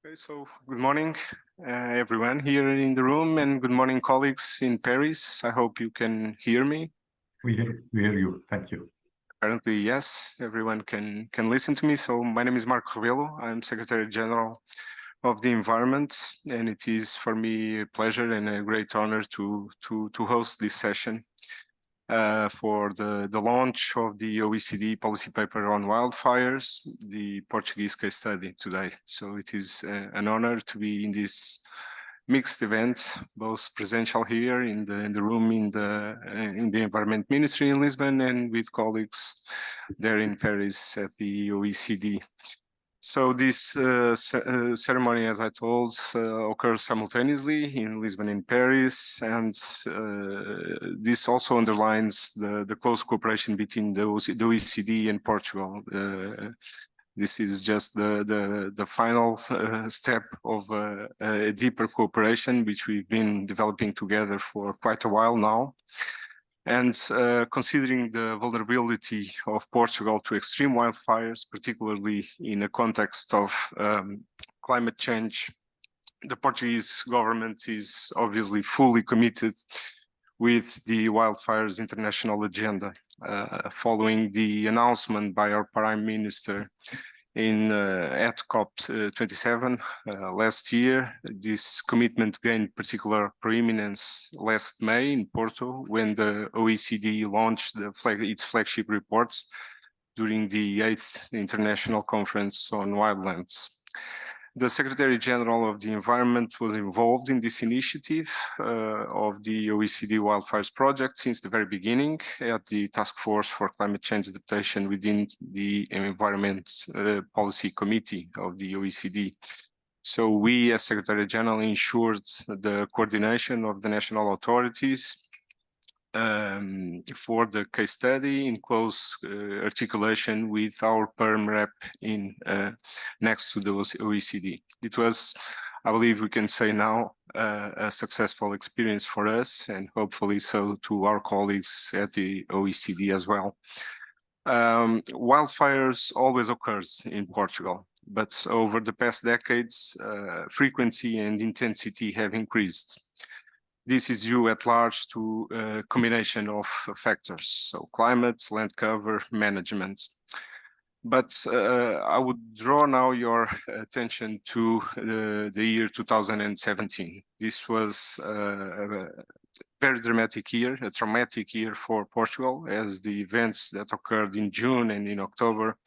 Okay, so good morning, everyone here in the room, and good morning, colleagues in Paris. I hope you can hear me. We hear you. Thank you. Apparently, yes, everyone can listen to me. So my name is Marco Rebelo. I'm Secretary General of the Environment, and it is for me a pleasure and a great honor to host this session for the launch of the OECD policy paper on wildfires, the Portuguese case study today. So it is an honor to be in this mixed event, both presential here in the room in the Environment Ministry in Lisbon and with colleagues there in Paris at the OECD. So this ceremony, as I told, occurs simultaneously in Lisbon and Paris, and this also underlines the close cooperation between the OECD and Portugal. This is just the final step of a deeper cooperation, which we've been developing together for quite a while now. And considering the vulnerability of Portugal to extreme wildfires, particularly in a context of climate change, the Portuguese government is obviously fully committed with the wildfires international agenda. Following the announcement by our Prime Minister at COP27 last year, this commitment gained particular preeminence last May in Porto when the OECD launched its flagship reports during the 8th International Conference on Wildlands. The Secretary General of the Environment was involved in this initiative of the OECD Wildfires Project since the very beginning at the Task Force for Climate Change Adaptation within the Environment Policy Committee of the OECD. So we, as Secretary General, ensured the coordination of the national authorities for the case study in close articulation with our PERM rep in next to the OECD. It was, I believe we can say now, a successful experience for us and hopefully so to our colleagues at the OECD as well. Wildfires always occurs in Portugal, but over the past decades, frequency and intensity have increased. This is due at large to a combination of factors, so climate, land cover, management. But I would draw now your attention to the year 2017. This was a very dramatic year, a traumatic year for Portugal, as the events that occurred in June and in October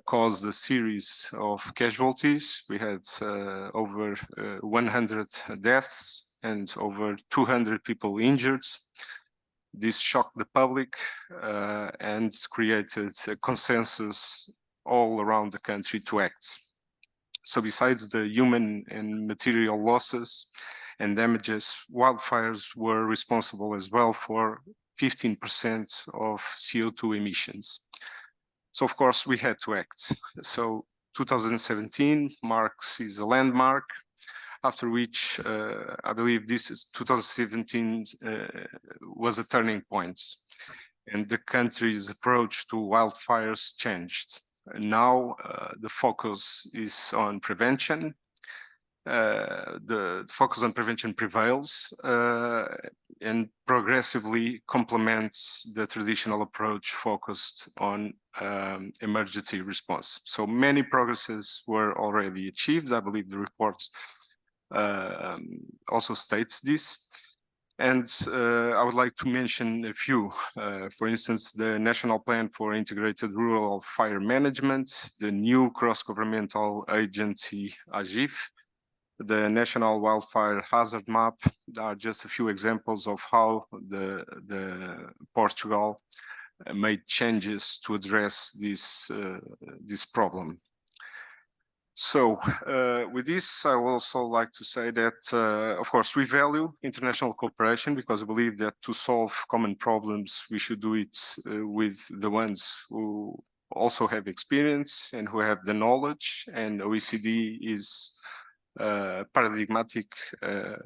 caused a series of casualties. We had over 100 deaths and over 200 people injured. This shocked the public and created a consensus all around the country to act. So besides the human and material losses and damages, wildfires were responsible as well for 15% of CO2 emissions. So of course we had to act. So 2017 is a landmark, after which I believe this is 2017 was a turning point, and the country's approach to wildfires changed. And now the focus is on prevention. The focus on prevention prevails and progressively complements the traditional approach focused on emergency response. So many progresses were already achieved. I believe the report also states this. And I would like to mention a few. For instance, the National Plan for Integrated Rural Fire Management, the new cross-governmental agency, AGIF, the National Wildfire Hazard Map. Are just a few examples of how the Portugal made changes to address this problem. So with this, I would also like to say that, of course, we value international cooperation because we believe that to solve common problems, we should do it with the ones who also have experience and who have the knowledge. And OECD is a paradigmatic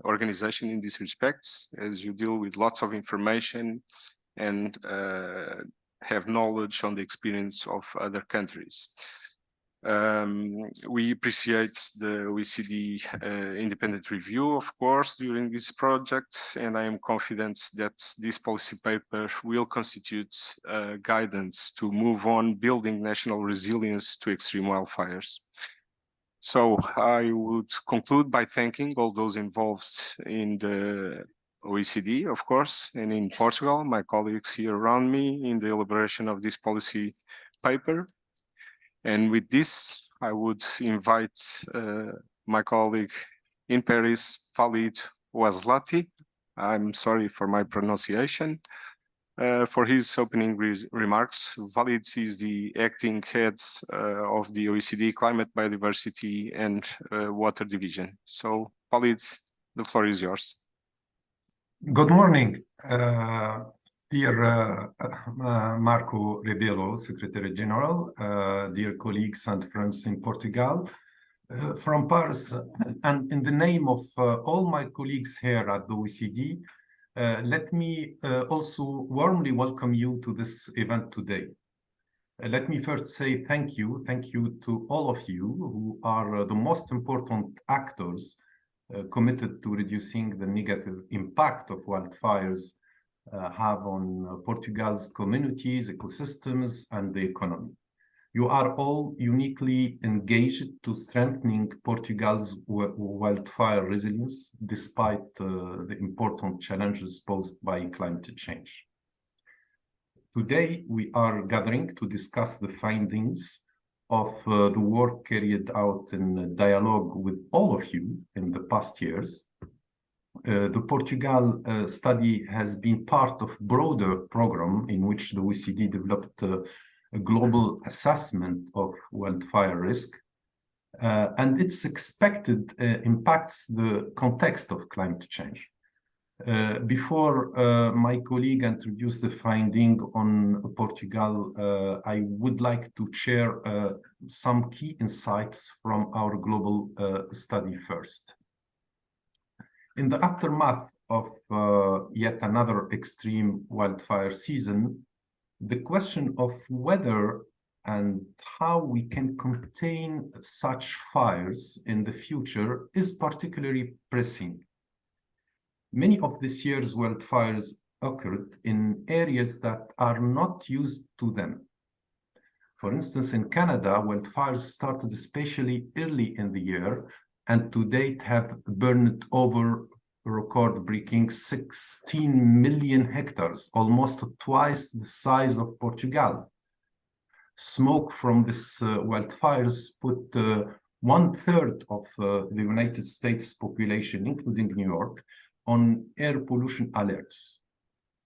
organization in this respect, as you deal with lots of information and have knowledge on the experience of other countries. We appreciate the OECD independent review, of course, during this project, and I am confident that this policy paper will constitute guidance to move on building national resilience to extreme wildfires. So I would conclude by thanking all those involved in the OECD, of course, and in Portugal, my colleagues here around me in the elaboration of this policy paper. And with this, I would invite my colleague in Paris, Walid Ouazlati. I'm sorry for my pronunciation. For his opening remarks. Walid is the acting head of the OECD Climate, Biodiversity and Water Division. So, Walid, the floor is yours. Good morning, dear Marco Rebelo, Secretary General, dear colleagues and friends in Portugal. From Paris, and in the name of all my colleagues here at the OECD, let me also warmly welcome you to this event today. Let me first say thank you to all of you who are the most important actors committed to reducing the negative impact of wildfires have on Portugal's communities, ecosystems, and the economy. You are all uniquely engaged to strengthening Portugal's wildfire resilience despite the important challenges posed by climate change. Today, we are gathering to discuss the findings of the work carried out in dialogue with all of you in the past years. The Portugal study has been part of a broader program in which the OECD developed a global assessment of wildfire risk, and its expected impacts the context of climate change. Before my colleague introduced the finding on Portugal, I would like to share some key insights from our global study first. In the aftermath of yet another extreme wildfire season, the question of whether and how we can contain such fires in the future is particularly pressing. Many of this year's wildfires occurred in areas that are not used to them. For instance, in Canada, wildfires started especially early in the year and to date have burned over record-breaking 16 million hectares, almost twice the size of Portugal. Smoke from these wildfires put 1/3 of the United States population, including New York, on air pollution alerts.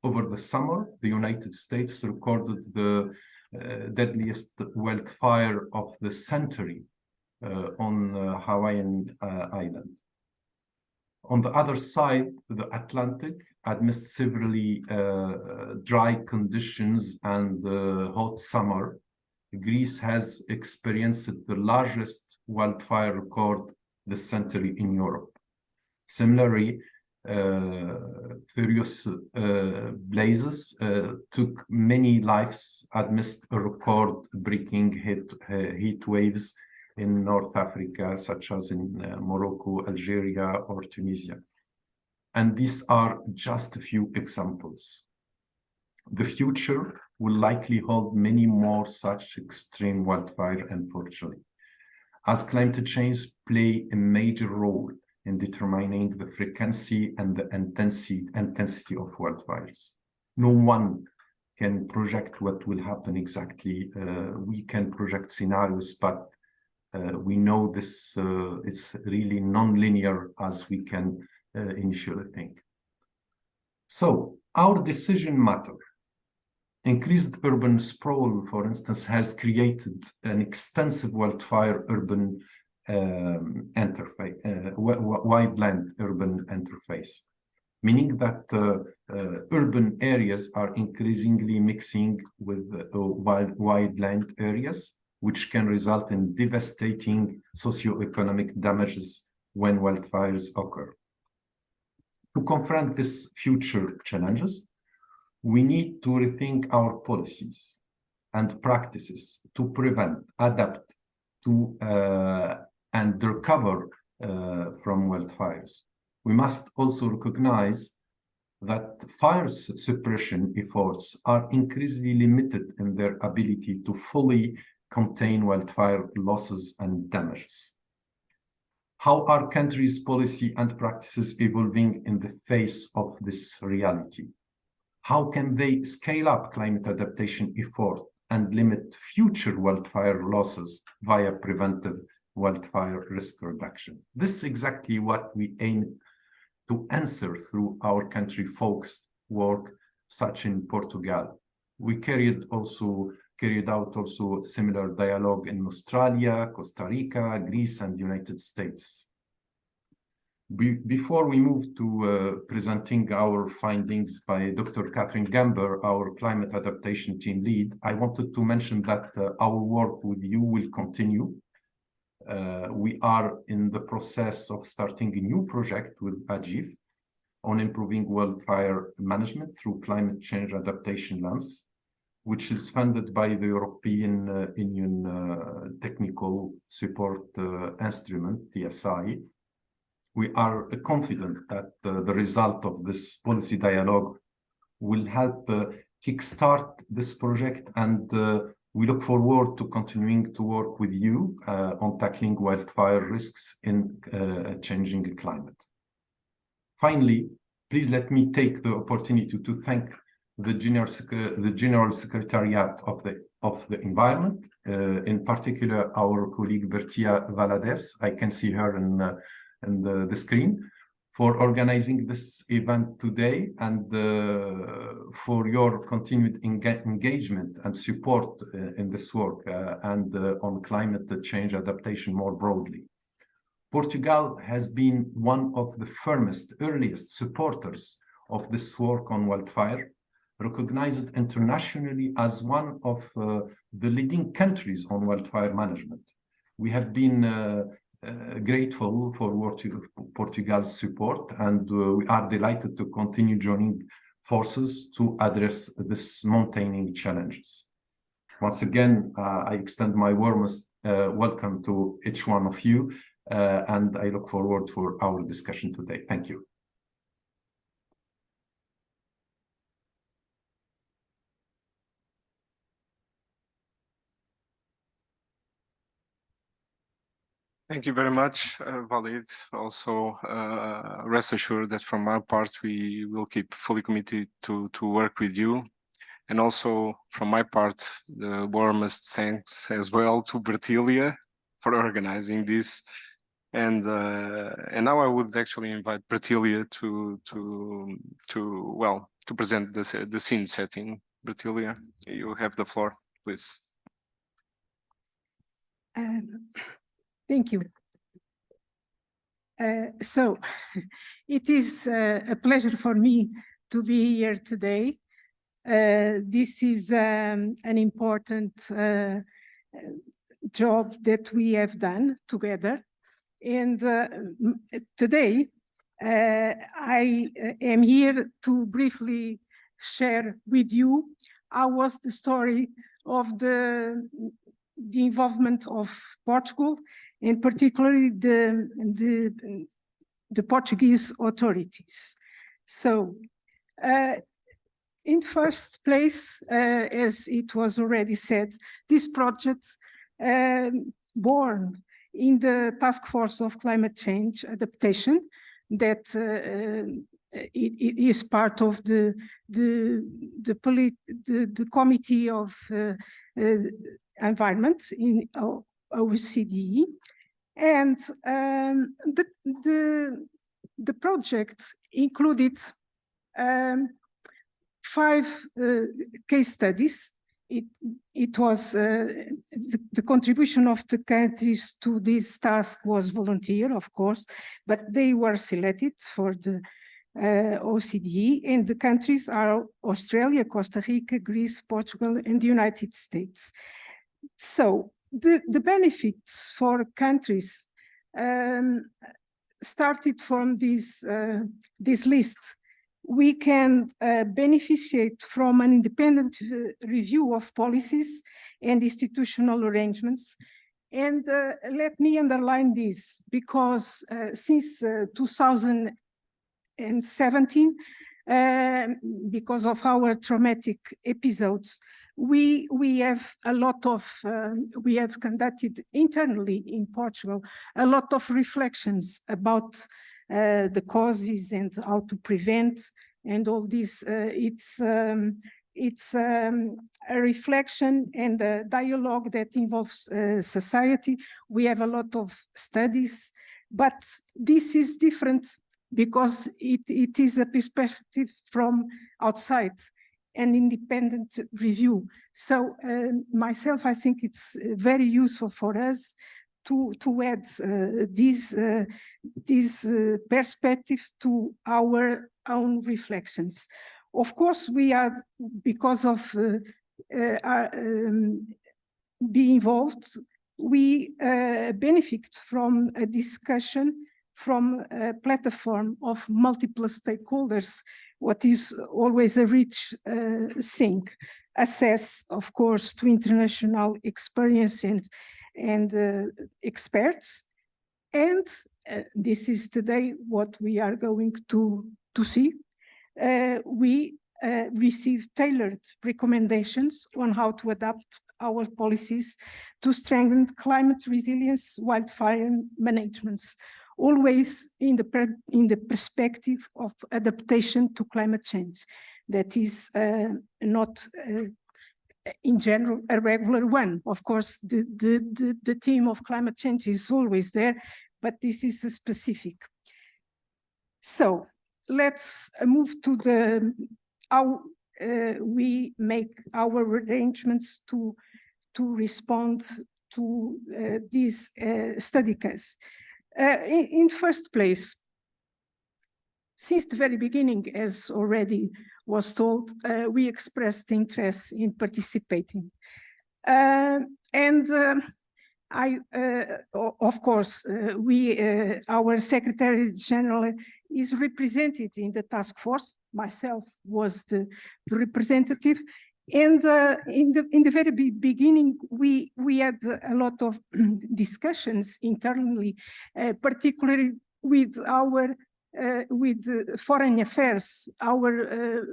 Over the summer, the United States recorded the deadliest wildfire of the century on Hawaiian Island. On the other side, the Atlantic, amidst severely dry conditions and hot summer, Greece has experienced the largest wildfire record this century in Europe. Similarly, furious blazes took many lives amidst record-breaking heat waves in North Africa, such as in Morocco, Algeria, or Tunisia. And these are just a few examples. The future will likely hold many more such extreme wildfire, unfortunately, as climate change play a major role in determining the frequency and the intensity of wildfires. No one can project what will happen exactly. We can project scenarios, but we know this it's really non-linear as we can initially think. So our decision matter. Increased urban sprawl, for instance, has created an extensive wildfire urban wildland urban interface, meaning that urban areas are increasingly mixing with wildland areas, which can result in devastating socioeconomic damages when wildfires occur. To confront these future challenges, we need to rethink our policies and practices to prevent, adapt, to and recover from wildfires. We must also recognize that fire suppression efforts are increasingly limited in their ability to fully contain wildfire losses and damages. How are countries' policy and practices evolving in the face of this reality? How can they scale up climate adaptation effort and limit future wildfire losses via preventive wildfire risk reduction? This is exactly what we aim to answer through our country-focused work, such in Portugal. We carried out similar dialogue in Australia, Costa Rica, Greece, and United States. Before we move to presenting our findings by Dr. Catherine Gamber, our climate adaptation team lead, I wanted to mention that our work with you will continue. We are in the process of starting a new project with AGIF on improving wildfire management through climate change adaptation lens, which is funded by the European Union Technical Support Instrument, TSI. We are confident that the result of this policy dialogue will help kickstart this project, and we look forward to continuing to work with you on tackling wildfire risks in a changing climate. Finally, please let me take the opportunity to thank the General Secretariat of the Environment, in particular our colleague Bertia Valadez. I can see her in the screen, for organizing this event today, and for your continued engagement and support in this work and on climate change adaptation more broadly. Portugal has been one of the firmest, earliest supporters of this work on wildfire, recognized internationally as one of the leading countries on wildfire management. We have been grateful for Portugal's support, and we are delighted to continue joining forces to address these mounting challenges. Once again, I extend my warmest welcome to each one of you, and I look forward for our discussion today. Thank you. Thank you very much, Walid. Also, rest assured that from our part, we will keep fully committed to work with you. And also, from my part, the warmest thanks as well to Bertilia for organizing this. And now I would actually invite Bertilia to present the scene setting. Bertilia, you have the floor, please. Thank you. So it is a pleasure for me to be here today. This is an important job that we have done together. And today, I am here to briefly share with you how was the story of the involvement of Portugal, and particularly the Portuguese authorities. So, in first place, as it was already said, this project born in the Task Force of Climate Change Adaptation, that it is part of the Committee of Environment in OECD, and the project included 5 case studies. It was the contribution of the countries to this task was volunteer, of course, but they were selected for the OECD, and the countries are Australia, Costa Rica, Greece, Portugal, and the United States. So the benefits for countries started from this list. We can beneficiate from an independent review of policies and institutional arrangements And let me underline this, because since 2017, because of our traumatic episodes, we have a lot of, we have conducted internally in Portugal, a lot of reflections about the causes and how to prevent and all this. It's a reflection and a dialogue that involves society. We have a lot of studies, but this is different because it is a perspective from outside, an independent review. So myself, I think it's very useful for us to add this perspective to our own reflections. Of course, we are, because of being involved, we benefit from a discussion from a platform of multiple stakeholders, what is always a rich thing. Access, of course, to international experience and experts. And this is today what we are going to see. We receive tailored recommendations on how to adapt our policies to strengthen climate resilience, wildfire management, always in the perspective of adaptation to climate change. That is not in general a regular one. Of course, the theme of climate change is always there, but this is a specific. So let's move to how we make our arrangements to respond to this study case. In first place, since the very beginning, as already was told, we expressed interest in participating. Of course, our Secretary General is represented in the task force. Myself was the representative. And in the very beginning, we had a lot of discussions internally, particularly with our with foreign affairs, our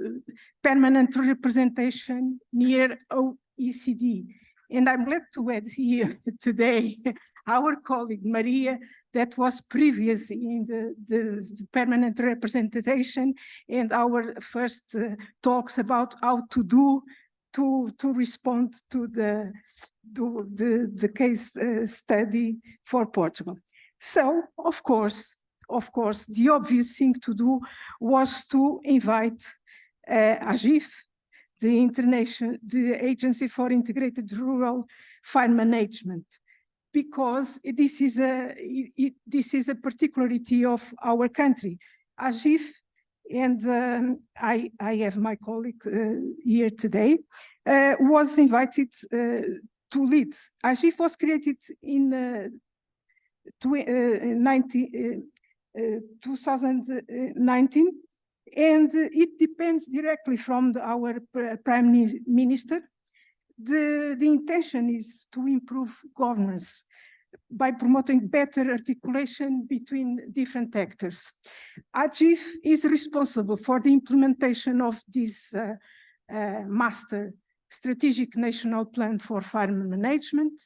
permanent representation near OECD. And I'm glad to add here today our colleague Maria, that was previous in the permanent representation, and our first talks about how to do to respond to the case study for Portugal. So, of course, the obvious thing to do was to invite AGIF, the Agency for Integrated Rural Fire Management, because this is a particularity of our country. AGIF, and I have my colleague here today, was invited to lead. AGIF was created in 2019, and it depends directly from our Prime Minister. The intention is to improve governance by promoting better articulation between different actors. AGIF is responsible for the implementation of this master strategic national plan for fire management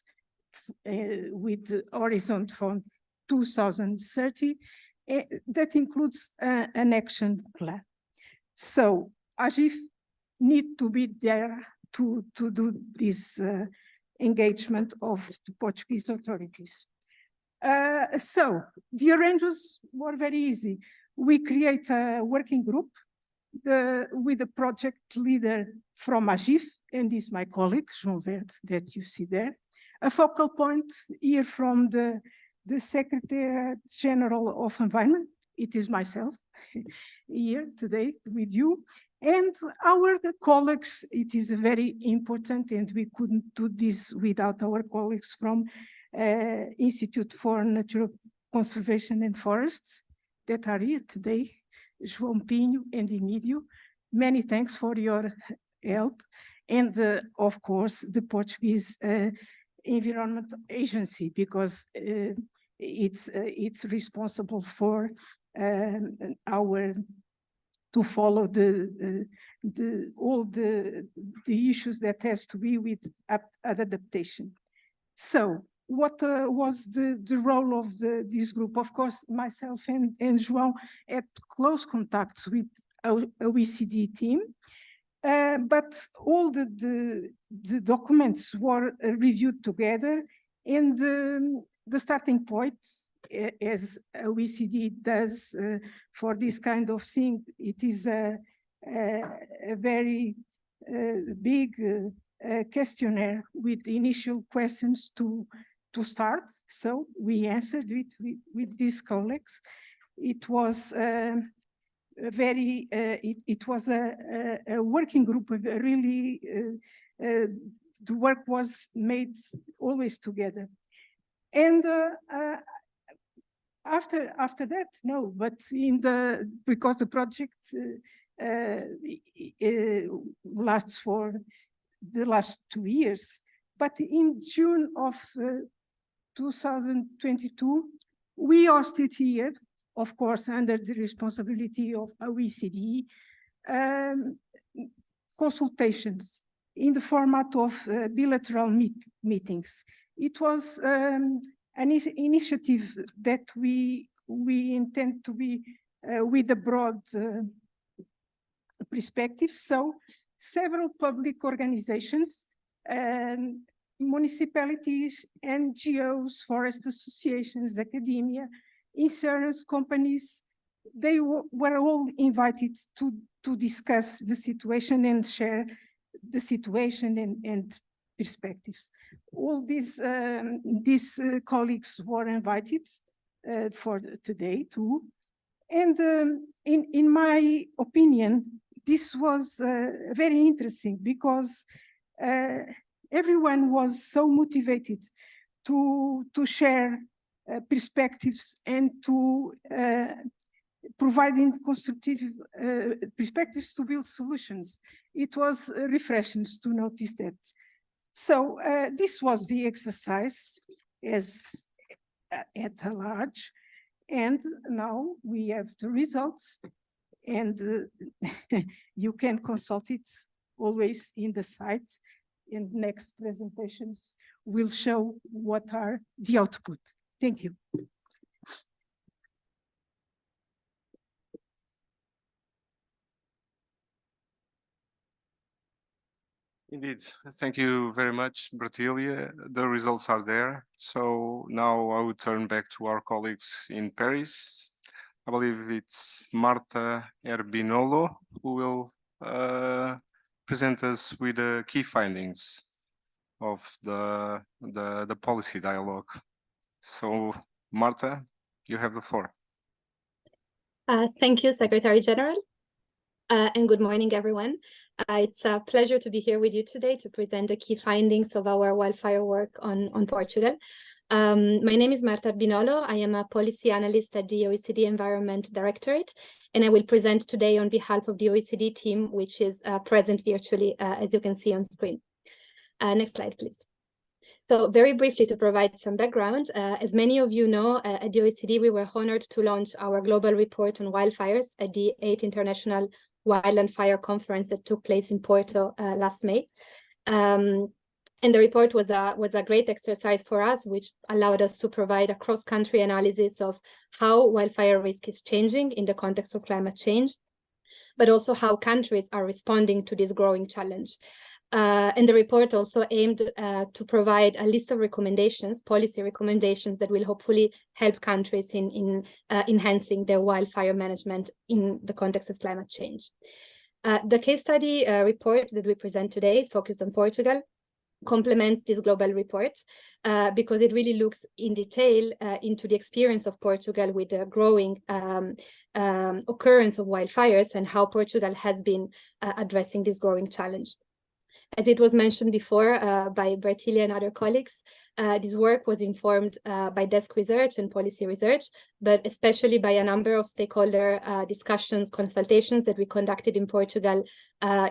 with the horizon from 2030. That includes an action plan. So AGIF need to be there to do this engagement of the Portuguese authorities. So the arrangements were very easy. We create a working group with a project leader from AGIF, and this is my colleague, João Verde, that you see there. A focal point here from the Secretary General of Environment. It is myself here today with you. And our colleagues, it is very important, and we couldn't do this without our colleagues from Institute for Natural Conservation and Forests that are here today, João Pinho and Emílio. Many thanks for your help. And of course, the Portuguese environment agency, because it's responsible for to follow all the issues that has to be with adaptation. So what was the role of this group? Of course, myself and João had close contacts with OECD team, but all the documents were reviewed together, and the starting point, as OECD does for this kind of thing, it is a very big questionnaire with initial questions to start. So we answered it with these colleagues. It was it was a working group, really. The work was made always together. And after that, no, but because the project lasts for the last 2 years, but in June of 2022, we hosted here, of course, under the responsibility of OECD, consultations in the format of bilateral meetings. It was an initiative that we intend to be with a broad perspective. So several public organizations, municipalities, NGOs, forest associations, academia, insurance companies, they were all invited to discuss the situation and share the situation and perspectives. All these colleagues were invited for today too. And in my opinion, this was very interesting because everyone was so motivated to share perspectives and to providing constructive perspectives to build solutions. It was refreshing to notice that. So this was the exercise as at large, and now we have the results, and you can consult it always in the site, and next presentations will show what are the output. Thank you. Indeed, thank you very much, Bertilia. The results are there. So now I would turn back to our colleagues in Paris. I believe it's Marta Erbinolo who will present us with the key findings of the policy dialogue. So Marta, you have the floor. Thank you, Secretary General, and good morning, everyone. It's a pleasure to be here with you today to present the key findings of our wildfire work on Portugal. My name is Marta Erbinolo. I am a policy analyst at the OECD Environment Directorate, and I will present today on behalf of the OECD team, which is present virtually, as you can see on screen. Next slide, please. So very briefly, to provide some background, as many of you know, at the OECD, we were honored to launch our global report on wildfires at the 8th International Wild and Fire Conference that took place in Porto last May. And the report was a great exercise for us, which allowed us to provide a cross-country analysis of how wildfire risk is changing in the context of climate change, but also how countries are responding to this growing challenge. And the report also aimed to provide a list of recommendations, policy recommendations that will hopefully help countries in enhancing their wildfire management in the context of climate change. The case study report that we present today, focused on Portugal, complements this global report because it really looks in detail into the experience of Portugal with the growing occurrence of wildfires and how Portugal has been addressing this growing challenge. As it was mentioned before by Bertilia and other colleagues, this work was informed by desk research and policy research, but especially by a number of stakeholder discussions, consultations that we conducted in Portugal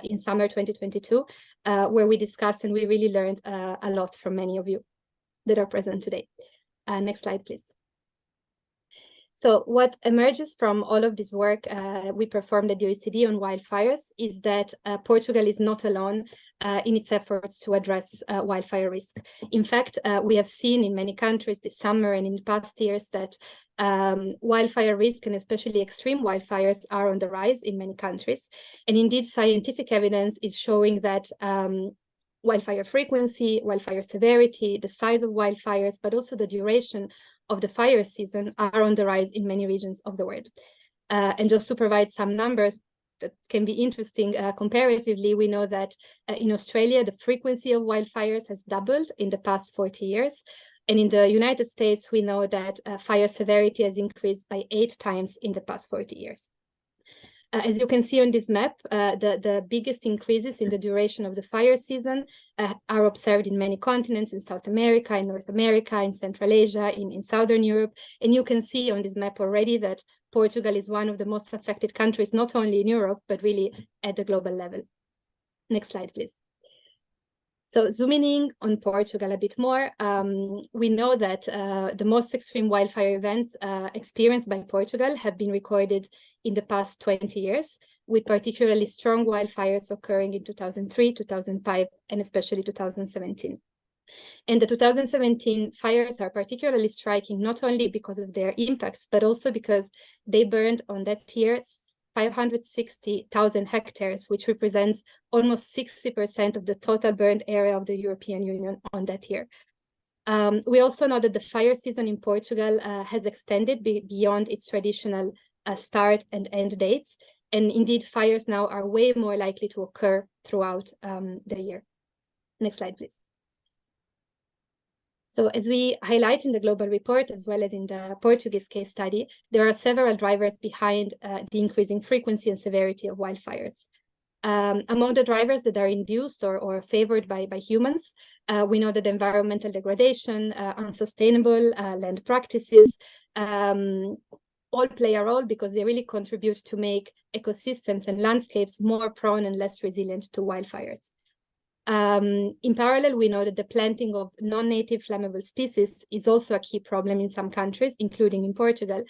in summer 2022, where we discussed and we really learned a lot from many of you. that are present today. Next slide, please. So what emerges from all of this work we performed at the OECD on wildfires is that Portugal is not alone in its efforts to address wildfire risk. In fact, we have seen in many countries this summer and in past years that wildfire risk, and especially extreme wildfires, are on the rise in many countries. And indeed, scientific evidence is showing that wildfire frequency, wildfire severity, the size of wildfires, but also the duration of the fire season are on the rise in many regions of the world. And just to provide some numbers that can be interesting comparatively, we know that in Australia, the frequency of wildfires has doubled in the past 40 years. And in the United States, we know that fire severity has increased by 8 times in the past 40 years. As you can see on this map, the biggest increases in the duration of the fire season are observed in many continents, in South America, in North America, in Central Asia, in Southern Europe. And you can see on this map already that Portugal is one of the most affected countries, not only in Europe, but really at the global level. Next slide, please. So zooming in on Portugal a bit more, we know that the most extreme wildfire events experienced by Portugal have been recorded in the past 20 years, with particularly strong wildfires occurring in 2003, 2005, and especially 2017. And the 2017 fires are particularly striking, not only because of their impacts, but also because they burned on that year 560,000 hectares, which represents almost 60% of the total burned area of the European Union on that year. We also know that the fire season in Portugal has extended beyond its traditional start and end dates. And indeed, fires now are way more likely to occur throughout the year. Next slide, please. So as we highlight in the global report, as well as in the Portuguese case study, there are several drivers behind the increasing frequency and severity of wildfires. Among the drivers that are induced or favored by humans, we know that environmental degradation, unsustainable land practices, all play a role because they really contribute to make ecosystems and landscapes more prone and less resilient to wildfires. In parallel, we know that the planting of non-native flammable species is also a key problem in some countries, including in Portugal,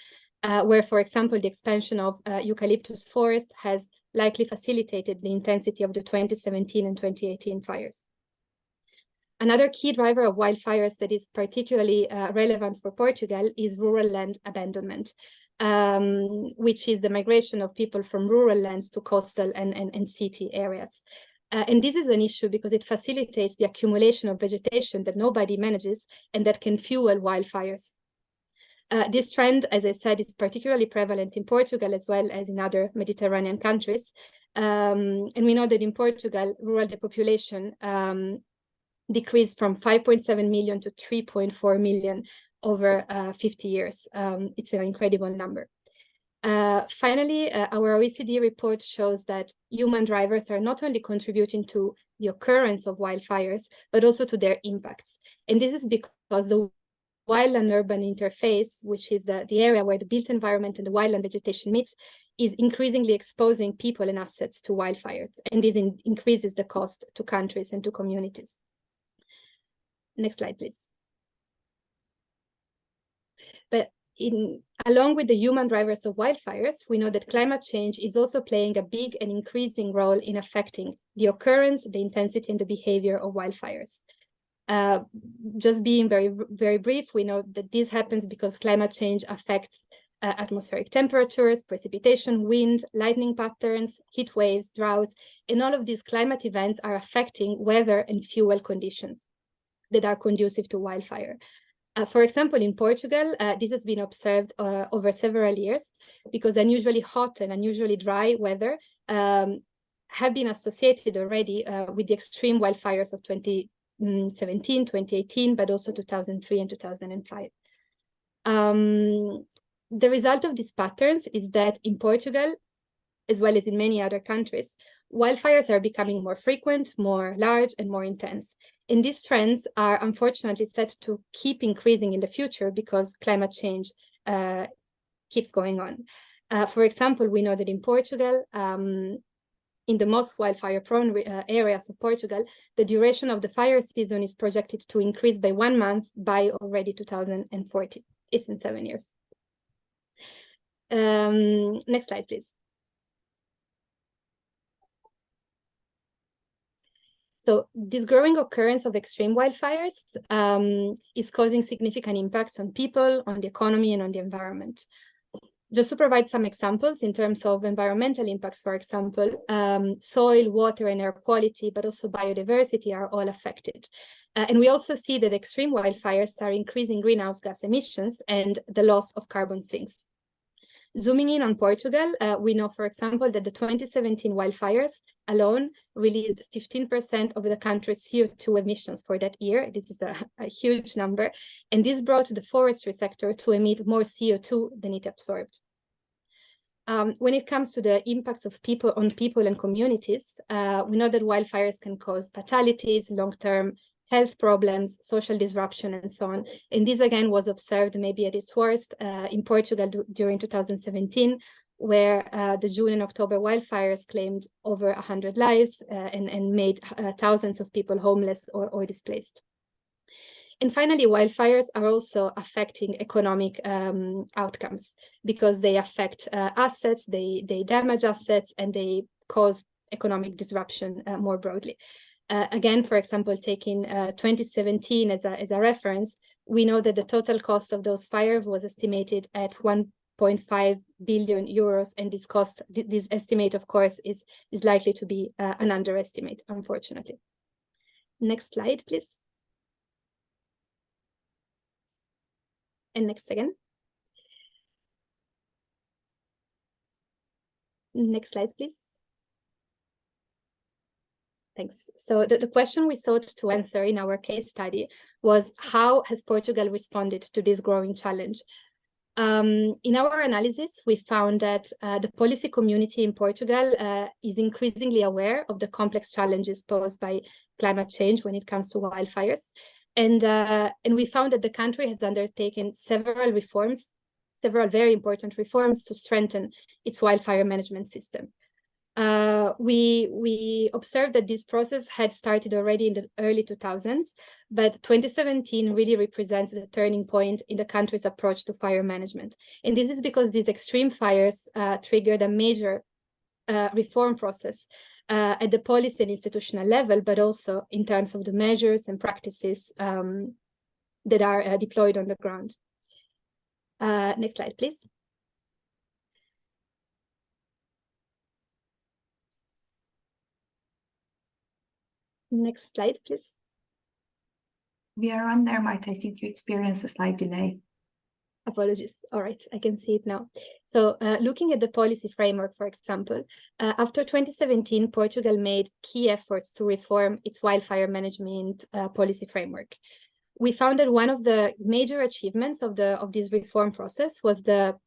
where, for example, the expansion of eucalyptus forest has likely facilitated the intensity of the 2017 and 2018 fires. Another key driver of wildfires that is particularly relevant for Portugal is rural land abandonment, which is the migration of people from rural lands to coastal and city areas. And this is an issue because it facilitates the accumulation of vegetation that nobody manages and that can fuel wildfires. This trend, as I said, is particularly prevalent in Portugal as well as in other Mediterranean countries. And we know that in Portugal, rural depopulation decreased from 5.7 million to 3.4 million over 50 years. It's an incredible number. Finally, our OECD report shows that human drivers are not only contributing to the occurrence of wildfires, but also to their impacts. And this is because the wild and urban interface, which is the area where the built environment and the wildland vegetation meets, is increasingly exposing people and assets to wildfires. And this increases the cost to countries and to communities. Next slide, please. But along with the human drivers of wildfires, we know that climate change is also playing a big and increasing role in affecting the occurrence, the intensity, and the behavior of wildfires. Just being very, very brief, we know that this happens because climate change affects atmospheric temperatures, precipitation, wind, lightning patterns, heat waves, droughts, and all of these climate events are affecting weather and fuel conditions that are conducive to wildfire. For example, in Portugal, this has been observed over several years because unusually hot and unusually dry weather have been associated already with the extreme wildfires of 2017, 2018, but also 2003 and 2005. The result of these patterns is that in Portugal, as well as in many other countries, wildfires are becoming more frequent, more large, and more intense. And these trends are unfortunately set to keep increasing in the future because climate change keeps going on. For example, we know that in Portugal, in the most wildfire-prone areas of Portugal, the duration of the fire season is projected to increase by 1 month by already 2040. It's in 7 years. Next slide, please. So this growing occurrence of extreme wildfires is causing significant impacts on people, on the economy, and on the environment. Just to provide some examples in terms of environmental impacts, for example, soil, water, and air quality, but also biodiversity are all affected. And we also see that extreme wildfires are increasing greenhouse gas emissions and the loss of carbon sinks. Zooming in on Portugal, we know, for example, that the 2017 wildfires alone released 15% of the country's CO2 emissions for that year. This is a huge number. And this brought the forestry sector to emit more CO2 than it absorbed. When it comes to the impacts of people on people and communities, we know that wildfires can cause fatalities, long-term health problems, social disruption, and so on. And this again was observed maybe at its worst in Portugal during 2017, where the June and October wildfires claimed over 100 lives and made thousands of people homeless or displaced. And finally, wildfires are also affecting economic outcomes because they affect assets, they damage assets, and they cause economic disruption more broadly. Again, for example, taking 2017 as a reference, we know that the total cost of those fires was estimated at 1.5 billion euros, and this estimate, of course, is likely to be an underestimate, unfortunately. Next slide, please. And next again. Next slide, please. Thanks. So the question we sought to answer in our case study was, how has Portugal responded to this growing challenge? In our analysis, we found that the policy community in Portugal is increasingly aware of the complex challenges posed by climate change when it comes to wildfires. And we found that the country has undertaken several very important reforms to strengthen its wildfire management system. We observed that this process had started already in the early 2000s, but 2017 really represents the turning point in the country's approach to fire management. And this is because these extreme fires triggered a major reform process at the policy and institutional level, but also in terms of the measures and practices that are deployed on the ground. Next slide, please. Next slide, please. We are on there, Marta. I think you experienced a slight delay. Apologies. All right, I can see it now. So looking at the policy framework, for example, after 2017, Portugal made key efforts to reform its wildfire management policy framework. We found that one of the major achievements of this reform process was the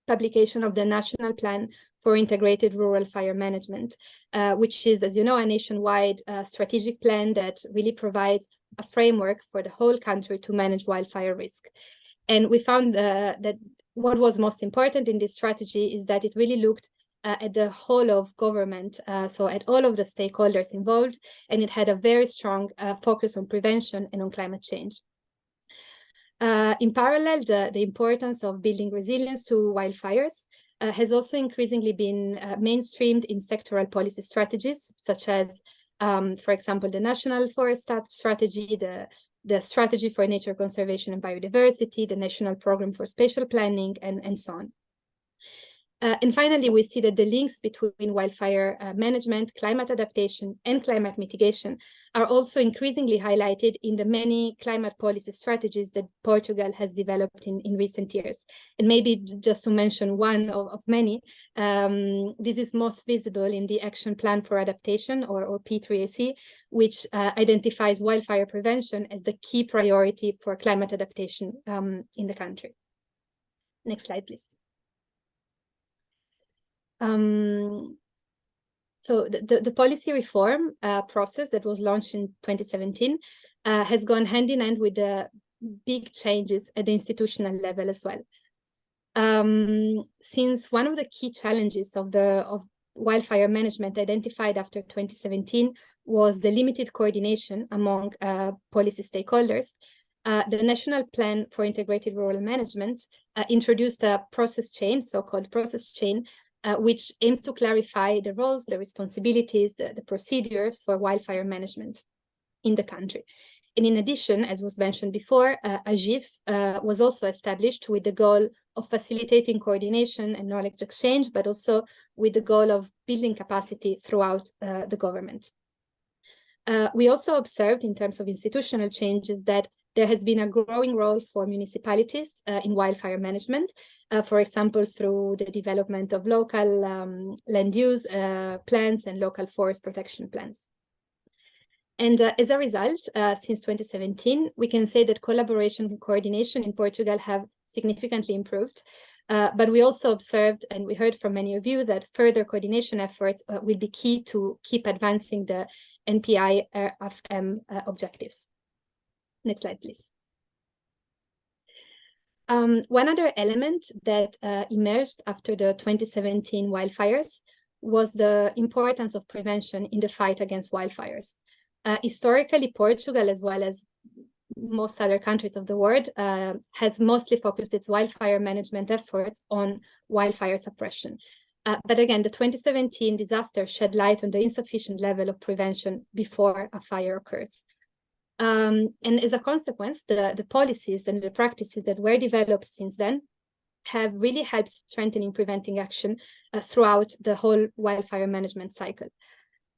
publication of the National Plan for Integrated Rural Fire Management, which is, as you know, a nationwide strategic plan that really provides a framework for the whole country to manage wildfire risk. And we found that what was most important in this strategy is that it really looked at the whole of government, so at all of the stakeholders involved, and it had a very strong focus on prevention and on climate change. In parallel, the importance of building resilience to wildfires has also increasingly been mainstreamed in sectoral policy strategies, such as, for example, the National Forest Strategy, the Strategy for Nature Conservation and Biodiversity, the National Program for Spatial Planning, and so on. And finally, we see that the links between wildfire management, climate adaptation, and climate mitigation are also increasingly highlighted in the many climate policy strategies that Portugal has developed in recent years. And maybe just to mention one of many, this is most visible in the Action Plan for Adaptation, or P3AC, which identifies wildfire prevention as the key priority for climate adaptation in the country. Next slide, please. So the policy reform process that was launched in 2017 has gone hand in hand with the big changes at the institutional level as well. Since one of the key challenges of wildfire management identified after 2017 was the limited coordination among policy stakeholders. The National Plan for Integrated Rural Management introduced a process chain, so-called process chain, which aims to clarify the roles, the responsibilities, the procedures for wildfire management in the country. And in addition, as was mentioned before, a GIF was also established with the goal of facilitating coordination and knowledge exchange, but also with the goal of building capacity throughout the government. We also observed, in terms of institutional changes, that there has been a growing role for municipalities in wildfire management, for example, through the development of local land use plans and local forest protection plans. And as a result, since 2017, we can say that collaboration and coordination in Portugal have significantly improved. But we also observed, and we heard from many of you, that further coordination efforts will be key to keep advancing the NPI-FM objectives. Next slide, please. One other element that emerged after the 2017 wildfires was the importance of prevention in the fight against wildfires. Historically, Portugal, as well as most other countries of the world, has mostly focused its wildfire management efforts on wildfire suppression. But again, the 2017 disaster shed light on the insufficient level of prevention before a fire occurs. And as a consequence, the policies and the practices that were developed since then have really helped strengthening preventing action throughout the whole wildfire management cycle.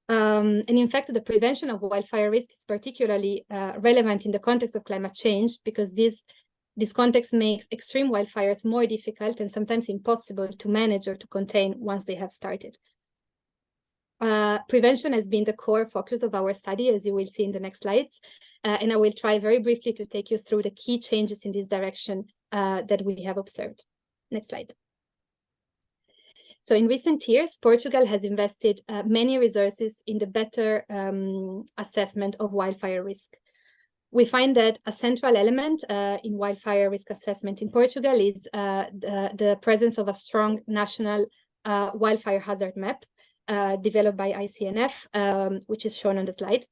And in fact, the prevention of wildfire risk is particularly relevant in the context of climate change, because this context makes extreme wildfires more difficult and sometimes impossible to manage or to contain once they have started. Prevention has been the core focus of our study, as you will see in the next slides. And I will try very briefly to take you through the key changes in this direction that we have observed. Next slide. So in recent years, Portugal has invested many resources in the better assessment of wildfire risk. We find that a central element in wildfire risk assessment in Portugal is the presence of a strong national wildfire hazard map developed by ICNF, which is shown on the slide.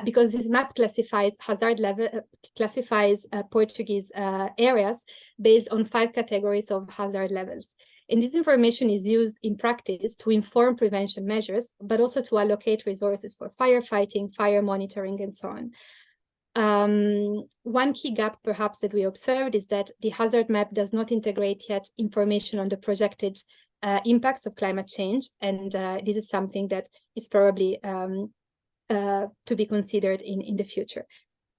Because this map classifies hazard level, Portuguese areas based on 5 categories of hazard levels. And this information is used in practice to inform prevention measures, but also to allocate resources for firefighting, fire monitoring, and so on. One key gap, perhaps, that we observed is that the hazard map does not integrate yet information on the projected impacts of climate change. And this is something that is probably to be considered in the future.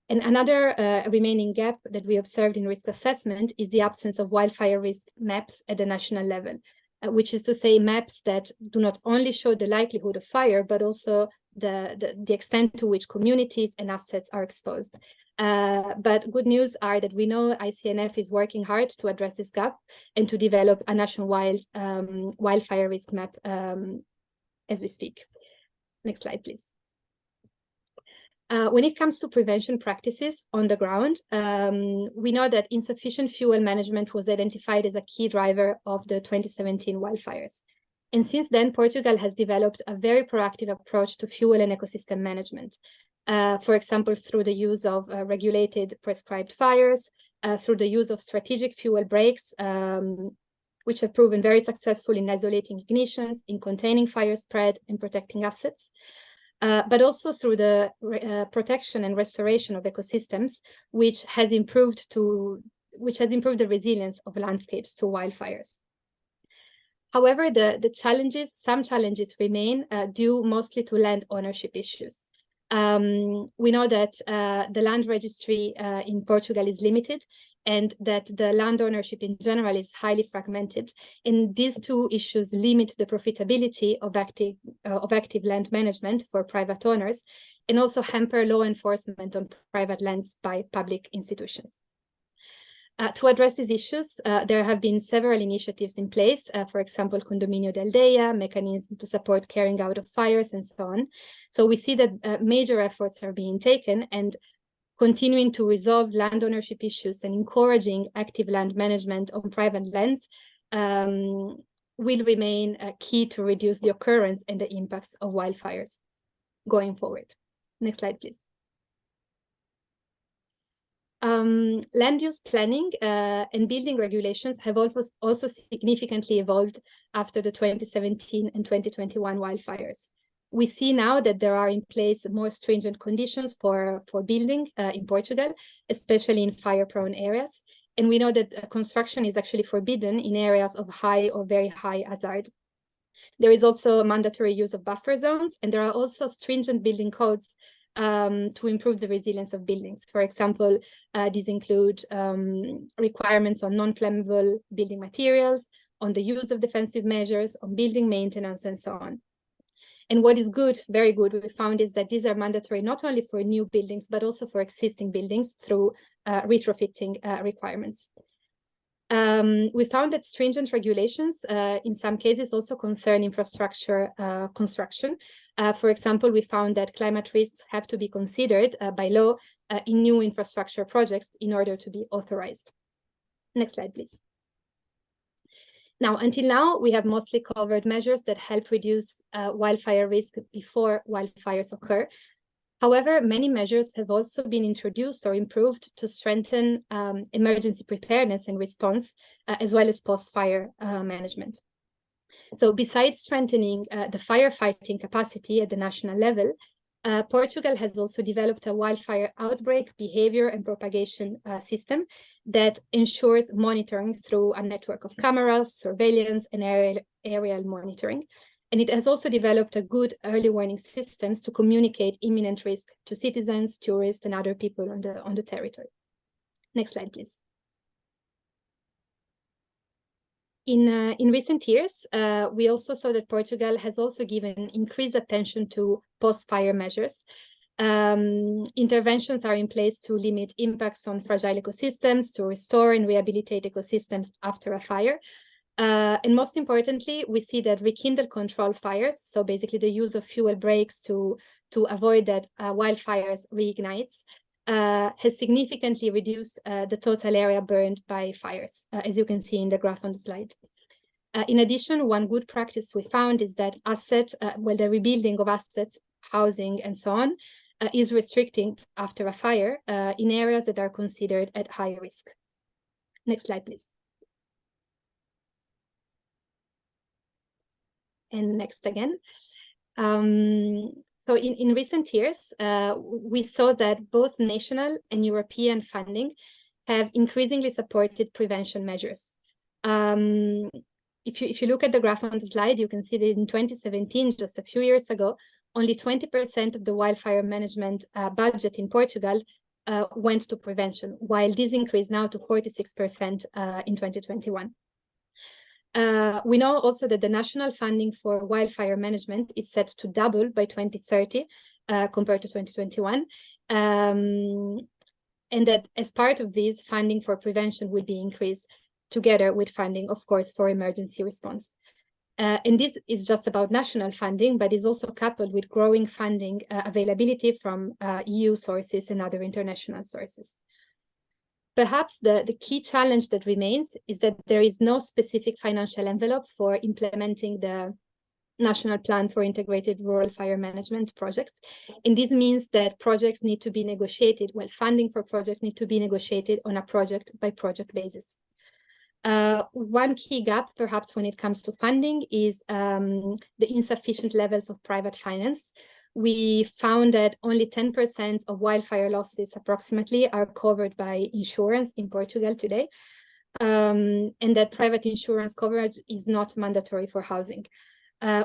And another remaining gap that we observed in risk assessment is the absence of wildfire risk maps at the national level, which is to say maps that do not only show the likelihood of fire, but also the extent to which communities and assets are exposed. But good news are that we know ICNF is working hard to address this gap and to develop a nationwide wildfire risk map as we speak. Next slide, please. When it comes to prevention practices on the ground, we know that insufficient fuel management was identified as a key driver of the 2017 wildfires. And since then, Portugal has developed a very proactive approach to fuel and ecosystem management. For example, through the use of regulated prescribed fires, through the use of strategic fuel breaks, which have proven very successful in isolating ignitions, in containing fire spread, and protecting assets. But also through the protection and restoration of ecosystems, which has improved the resilience of landscapes to wildfires. However, some challenges remain due mostly to land ownership issues. We know that the land registry in Portugal is limited, and that the land ownership in general is highly fragmented. And these two issues limit the profitability of active land management for private owners, and also hamper law enforcement on private lands by public institutions. To address these issues, there have been several initiatives in place, for example, Condominio del Deia, mechanism to support carrying out of fires, and so on. So we see that major efforts are being taken, and continuing to resolve land ownership issues and encouraging active land management on private lands will remain key to reduce the occurrence and the impacts of wildfires going forward. Next slide, please. Land use planning and building regulations have also significantly evolved after the 2017 and 2021 wildfires. We see now that there are in place more stringent conditions for building in Portugal, especially in fire-prone areas. And we know that construction is actually forbidden in areas of high or very high hazard. There is also mandatory use of buffer zones, and there are also stringent building codes to improve the resilience of buildings. For example, these include requirements on non-flammable building materials, on the use of defensive measures, on building maintenance, and so on. And what is good, very good, we found is that these are mandatory not only for new buildings, but also for existing buildings through retrofitting requirements. We found that stringent regulations in some cases also concern infrastructure construction. For example, we found that climate risks have to be considered by law in new infrastructure projects in order to be authorized. Next slide, please. Now, until now, we have mostly covered measures that help reduce wildfire risk before wildfires occur. However, many measures have also been introduced or improved to strengthen emergency preparedness and response, as well as post-fire management. So besides strengthening the firefighting capacity at the national level, Portugal has also developed a wildfire outbreak behavior and propagation system that ensures monitoring through a network of cameras, surveillance, and aerial monitoring. And it has also developed a good early warning systems to communicate imminent risk to citizens, tourists, and other people on the territory. Next slide, please. In recent years, we also saw that Portugal has also given increased attention to post-fire measures. Interventions are in place to limit impacts on fragile ecosystems, to restore and rehabilitate ecosystems after a fire. And most importantly, we see that rekindle control fires, so basically the use of fuel breaks to avoid that wildfires reignites, has significantly reduced the total area burned by fires, as you can see in the graph on the slide. In addition, one good practice we found is that the rebuilding of assets, housing, and so on, is restricting after a fire in areas that are considered at high risk. Next slide, please. And next again. So in recent years, we saw that both national and European funding have increasingly supported prevention measures. If you look at the graph on the slide, you can see that in 2017, just a few years ago, only 20% of the wildfire management budget in Portugal went to prevention, while this increased now to 46% in 2021. We know also that the national funding for wildfire management is set to double by 2030 compared to 2021. And that as part of this, funding for prevention will be increased together with funding, of course, for emergency response. And this is just about national funding, but is also coupled with growing funding availability from EU sources and other international sources. Perhaps the key challenge that remains is that there is no specific financial envelope for implementing the National Plan for Integrated Rural Fire Management projects. And this means that projects need to be negotiated, funding for projects need to be negotiated on a project-by-project basis. One key gap, perhaps, when it comes to funding is the insufficient levels of private finance. We found that only 10% of wildfire losses approximately are covered by insurance in Portugal today, and that private insurance coverage is not mandatory for housing.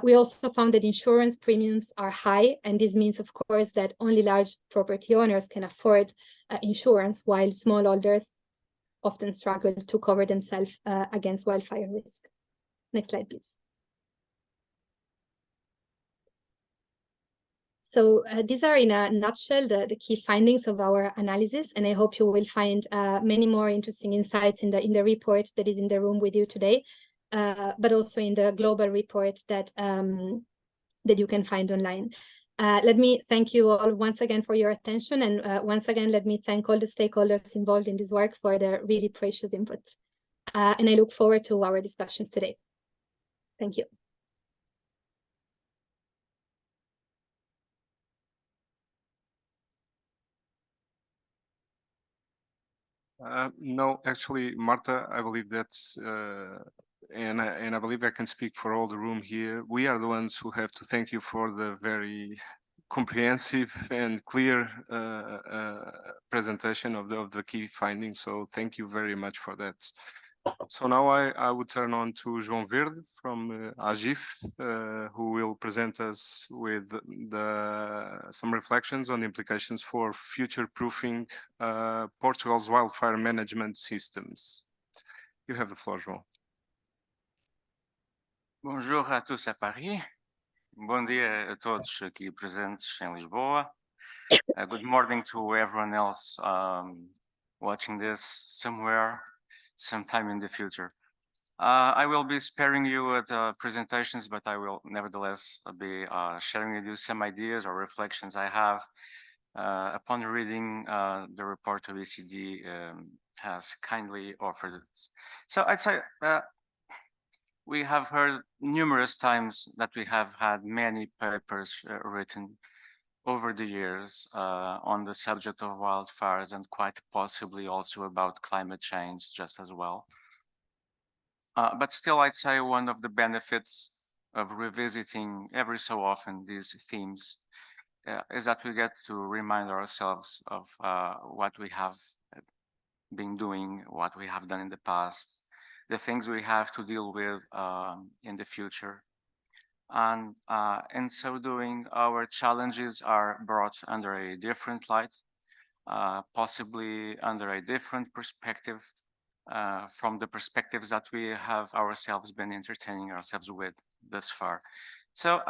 We also found that insurance premiums are high, and this means, of course, that only large property owners can afford insurance, while smallholders often struggle to cover themselves against wildfire risk. Next slide, please. So these are, in a nutshell, the key findings of our analysis, and I hope you will find many more interesting insights in the report that is in the room with you today, but also in the global report that you can find online. Let me thank you all once again for your attention, and once again, let me thank all the stakeholders involved in this work for their really precious input. And I look forward to our discussions today. Thank you. No, actually, Marta, I believe that's, and I believe I can speak for all the room here. We are the ones who have to thank you for the very comprehensive and clear presentation of the key findings. So thank you very much for that. So now I would turn on to João Verde from AGIF, who will present us with some reflections on the implications for future-proofing Portugal's wildfire management systems. You have the floor, João. Bonjour à tous à Paris. Bom dia a todos aqui presentes em Lisboa. Good morning to everyone else watching this somewhere, sometime in the future. I will be sparing you the presentations, but I will nevertheless be sharing with you some ideas or reflections I have upon reading the report of OECD has kindly offered. So I'd say we have heard numerous times that we have had many papers written over the years on the subject of wildfires and quite possibly also about climate change just as well. But still, I'd say one of the benefits of revisiting every so often these themes is that we get to remind ourselves of what we have been doing, what we have done in the past, the things we have to deal with in the future. And in so doing, our challenges are brought under a different light, possibly under a different perspective from the perspectives that we have ourselves been entertaining ourselves with thus far. So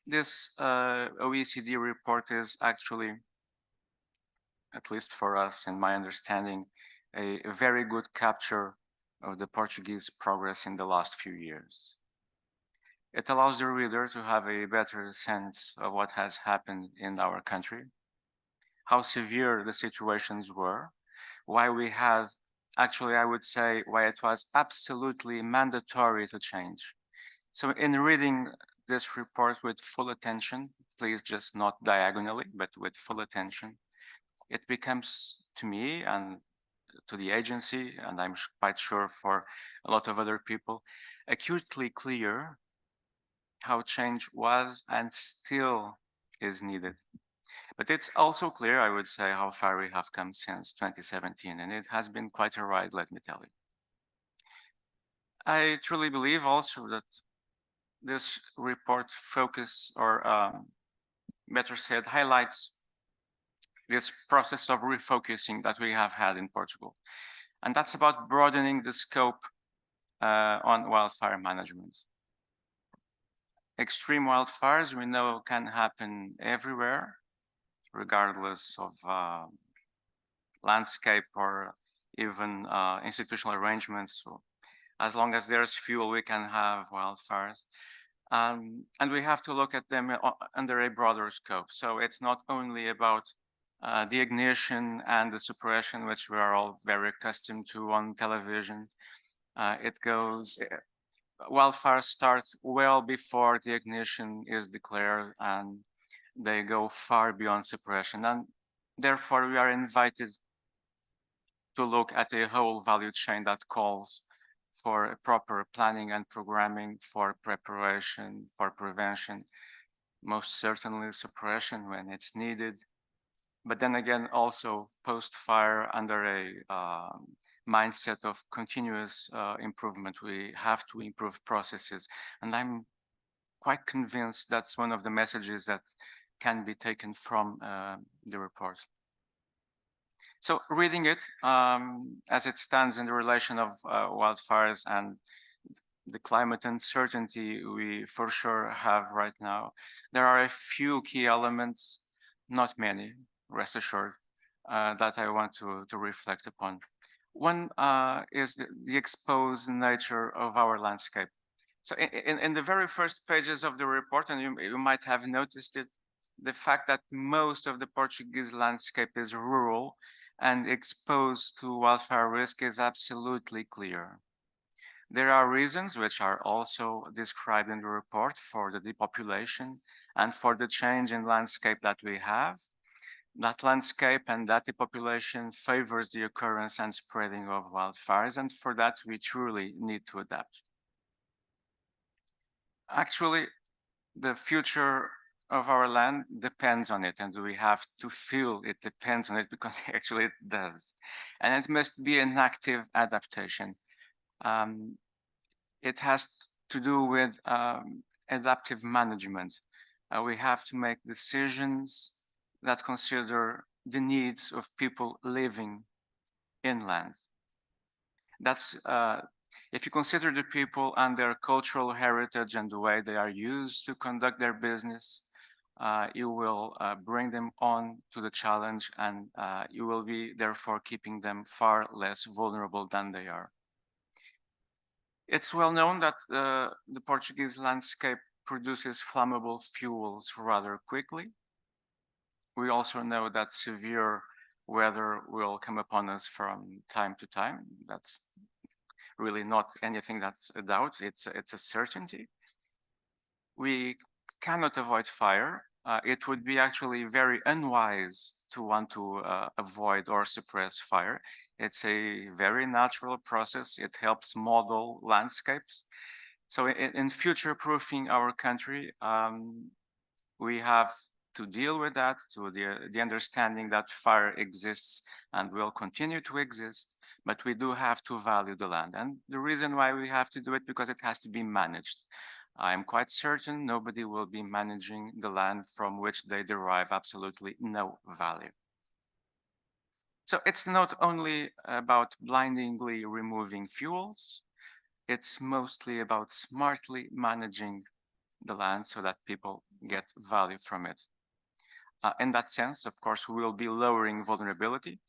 this OECD report is actually, at least for us, in my understanding, a very good capture of the Portuguese progress in the last few years. It allows the reader to have a better sense of what has happened in our country, how severe the situations were, why we had, actually I would say, why it was absolutely mandatory to change. So in reading this report with full attention, please just not diagonally, but with full attention, it becomes to me and to the agency, and I'm quite sure for a lot of other people, acutely clear how change was and still is needed. But it's also clear, I would say, how far we have come since 2017, and it has been quite a ride, let me tell you. I truly believe also that this report focuses, or better said, highlights this process of refocusing that we have had in Portugal. And that's about broadening the scope on wildfire management. Extreme wildfires, we know, can happen everywhere, regardless of landscape or even institutional arrangements. So as long as there's fuel, we can have wildfires. And we have to look at them under a broader scope. So it's not only about the ignition and the suppression, which we are all very accustomed to on television. Wildfires start well before the ignition is declared, and they go far beyond suppression. And therefore, we are invited to look at a whole value chain that calls for proper planning and programming, for preparation, for prevention, most certainly suppression when it's needed. But then again, also post-fire under a mindset of continuous improvement. We have to improve processes. And I'm quite convinced that's one of the messages that can be taken from the report. So reading it as it stands in the relation of wildfires and the climate uncertainty we for sure have right now, there are a few key elements, not many, rest assured, that I want to reflect upon. One is the exposed nature of our landscape. So in the very first pages of the report, and you might have noticed it, the fact that most of the Portuguese landscape is rural and exposed to wildfire risk is absolutely clear. There are reasons which are also described in the report for the depopulation and for the change in landscape that we have. That landscape and that depopulation favors the occurrence and spreading of wildfires, and for that we truly need to adapt. Actually, the future of our land depends on it, and we have to feel it depends on it, because actually it does. And it must be an active adaptation. It has to do with adaptive management. We have to make decisions that consider the needs of people living inland. That's if you consider the people and their cultural heritage and the way they are used to conduct their business, you will bring them on to the challenge, and you will be therefore keeping them far less vulnerable than they are. It's well known that the Portuguese landscape produces flammable fuels rather quickly. We also know that severe weather will come upon us from time to time. That's really not anything that's a doubt, it's a certainty. We cannot avoid fire. It would be actually very unwise to want to avoid or suppress fire. It's a very natural process. It helps model landscapes. So in future-proofing our country, we have to deal with that, to the understanding that fire exists and will continue to exist, but we do have to value the land. And the reason why we have to do it, because it has to be managed. I'm quite certain nobody will be managing the land from which they derive absolutely no value. So it's not only about blindingly removing fuels, it's mostly about smartly managing the land so that people get value from it. In that sense, of course, we will be lowering vulnerability.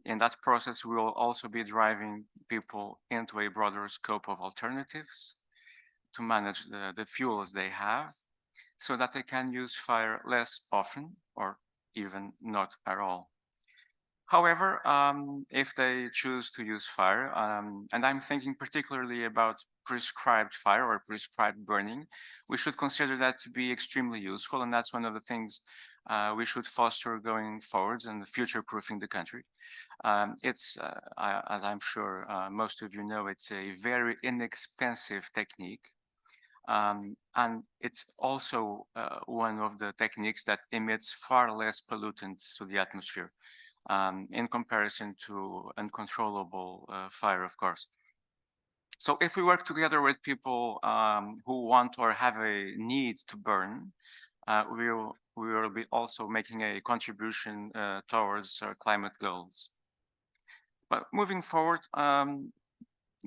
In that process, we will also be driving people into a broader scope of alternatives to manage the fuels they have, so that they can use fire less often or even not at all. However, if they choose to use fire, and I'm thinking particularly about prescribed fire or prescribed burning, we should consider that to be extremely useful, and that's one of the things we should foster going forwards and future-proofing the country. It's, as I'm sure most of you know, it's a very inexpensive technique. And it's also one of the techniques that emits far less pollutants to the atmosphere in comparison to uncontrollable fire, of course. So if we work together with people who want or have a need to burn, we will be also making a contribution towards our climate goals. But moving forward,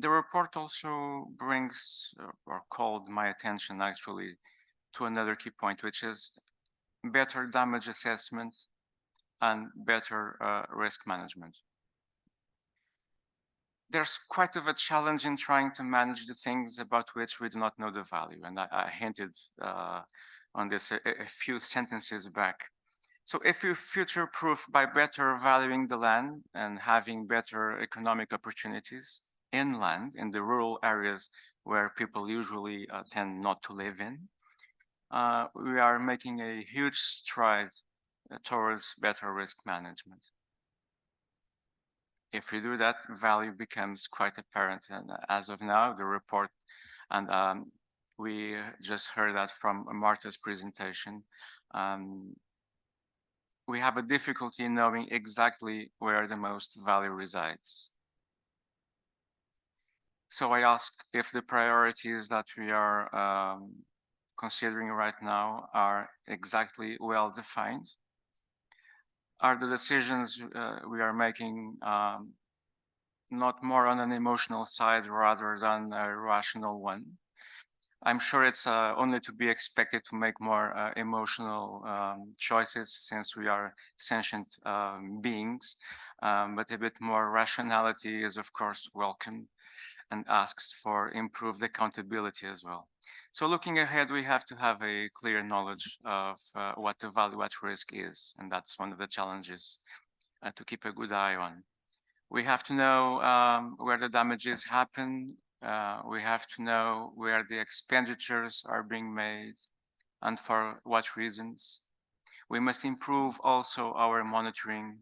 the report also brings or called my attention actually to another key point, which is better damage assessment and better risk management. There's quite of a challenge in trying to manage the things about which we do not know the value. And I hinted on this a few sentences back. So if you future-proof by better valuing the land and having better economic opportunities inland, in the rural areas where people usually tend not to live in, we are making a huge stride towards better risk management. If we do that, value becomes quite apparent. And as of now, the report, and we just heard that from Marta's presentation, we have a difficulty in knowing exactly where the most value resides. So I ask if the priorities that we are considering right now are exactly well defined. Are the decisions we are making not more on an emotional side rather than a rational one? I'm sure it's only to be expected to make more emotional choices, since we are sentient beings, but a bit more rationality is of course welcome and asks for improved accountability as well. So looking ahead, we have to have a clear knowledge of what the value at risk is, and that's one of the challenges to keep a good eye on. We have to know where the damages happen. We have to know where the expenditures are being made and for what reasons. We must improve also our monitoring.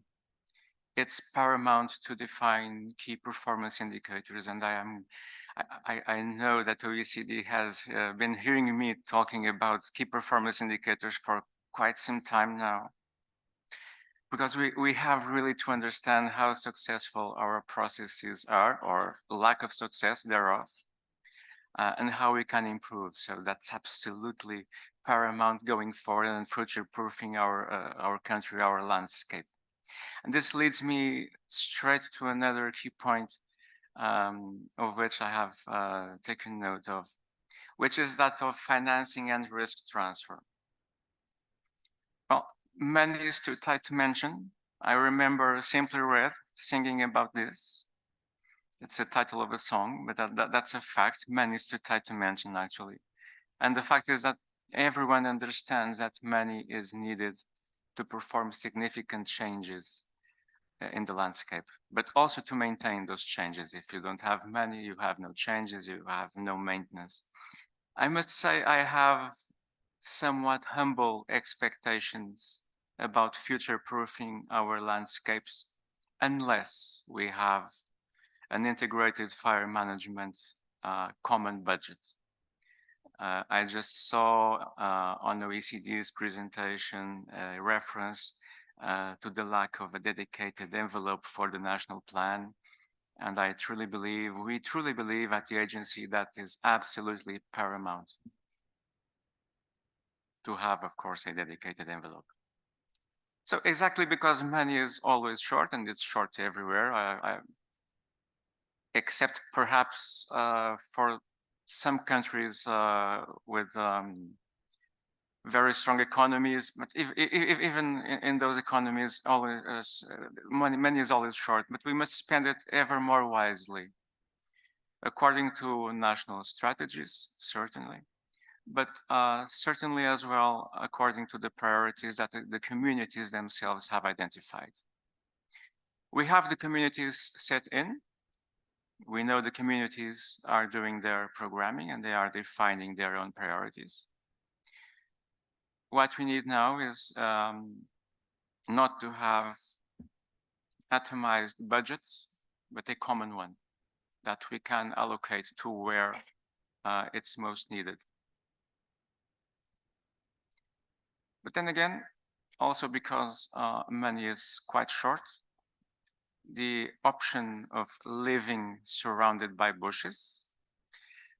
It's paramount to define key performance indicators, and I know that OECD has been hearing me talking about key performance indicators for quite some time now, because we have really to understand how successful our processes are, or lack of success thereof, and how we can improve. So that's absolutely paramount going forward and future-proofing our country, our landscape. And this leads me straight to another key point of which I have taken note of, which is that of financing and risk transfer. Well, many is too tight to mention. I remember Simply Red singing about this. It's the title of a song, but that's a fact. Many is too tight to mention, actually. And the fact is that everyone understands that money is needed to perform significant changes in the landscape, but also to maintain those changes. If you don't have money, you have no changes, you have no maintenance. I must say I have somewhat humble expectations about future-proofing our landscapes unless we have an integrated fire management common budget. I just saw on OECD's presentation a reference to the lack of a dedicated envelope for the national plan. And we truly believe at the agency that is absolutely paramount to have, of course, a dedicated envelope. So exactly because money is always short, and it's short everywhere, except perhaps for some countries with very strong economies, but even in those economies, always money is always short. But we must spend it ever more wisely, according to national strategies, certainly, but certainly as well according to the priorities that the communities themselves have identified. We have the communities set in. We know the communities are doing their programming and they are defining their own priorities. What we need now is not to have atomized budgets, but a common one that we can allocate to where it's most needed. But then again, also because money is quite short, the option of living surrounded by bushes.